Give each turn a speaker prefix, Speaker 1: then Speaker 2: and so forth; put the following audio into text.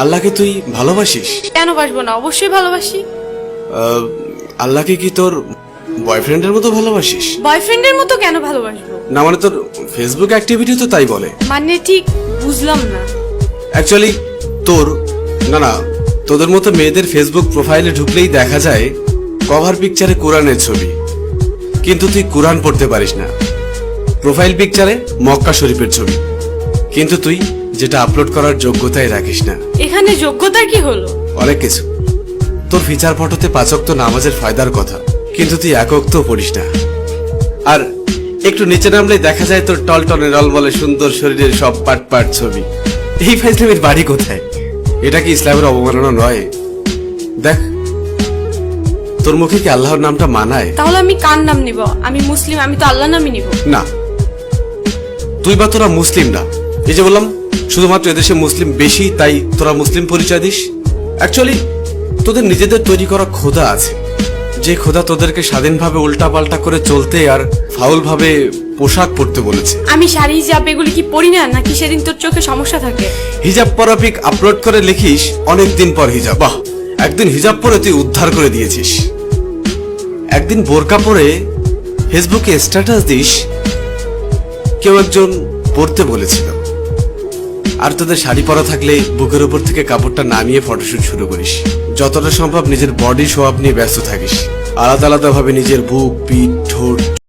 Speaker 1: আল্লাহকে তুই ভালোবাসিস?
Speaker 2: কেন বাসবো না, অবশ্যই ভালোবাসি।
Speaker 1: আল্লাহকে কি তোর বয়ফ্রেন্ডের মতো ভালোবাসিস?
Speaker 2: বয়ফ্রেন্ডের মতো কেন ভালোবাসবো?
Speaker 1: না মানে তোর ফেসবুক অ্যাক্টিভিটি তো তাই বলে।
Speaker 2: মানে ঠিক বুঝলাম না।
Speaker 1: অ্যাকচুয়ালি তোর না তোদের মতো মেয়েদের ফেসবুক প্রোফাইলে ঢুকলেই দেখা যায় কভার পিকচারে কোরআনের ছবি, কিন্তু তুই কোরআন পড়তে পারিস না। প্রোফাইল পিকচারে মক্কা শরীফের ছবি, কিন্তু তুই যেটা আপলোড করার যোগ্যতাই রাখিস না।
Speaker 2: এখানে যোগ্যতা কি হলো?
Speaker 1: অনেক কিছু। তোর ফিচার ফটোতে 5 ওয়াক্ত নামাজের ফায়দার কথা, কিন্তু তুই 1 ওয়াক্তও পড়িস না। আর একটু নিচে নামলে দেখা যায় তোর টলটনে রল বলে সুন্দর শরীরের সব পাট পাট ছবি। এই ফাইজলামের বাড়ি কোথায়? এটা কি ইসলামের অবমাননা নয়? দেখ, তোর মুখে কি আল্লাহর নামটা মানায়?
Speaker 2: তাহলে আমি কার নাম নিব? আমি মুসলিম, আমি তো আল্লাহ নামই নিব।
Speaker 1: না, তুই বা তোরা মুসলিম না। এই যে বললাম শুধুমাত্র এদেশে মুসলিম বেশি তাই তোরা মুসলিম পরিচয় দিস। অ্যাকচুয়ালি তোদের নিজেদের তৈরি করা খোদা আছে, যে খোদা তোদেরকে স্বাধীনভাবে উল্টা পাল্টা করে চলতে আর ফাউল ভাবে পোশাক পরতে বলেছে।
Speaker 2: আমি শাড়ি হিজাব এগুলি কি পরি না, নাকি সেদিন তোর চোখে সমস্যা থাকে?
Speaker 1: হিজাব পরা পিক আপলোড করে লিখিস অনেকদিন পর হিজাব। বাহ, একদিন হিজাব পরে তুই উদ্ধার করে দিয়েছিস। একদিন বোরকা পরে ফেসবুকে স্ট্যাটাস দিস কেউ একজন পড়তে বলেছিল। আর তোদের শাড়ি পরা থাকলে বুকের উপর থেকে কাপড়টা নামিয়ে ফটোশুট শুরু করিস। যতটা সম্ভব নিজের বডি শো আপ নিয়ে ব্যস্ত থাকিস। আলাদা আলাদা ভাবে নিজের বুক, পিঠ, ঠোঁট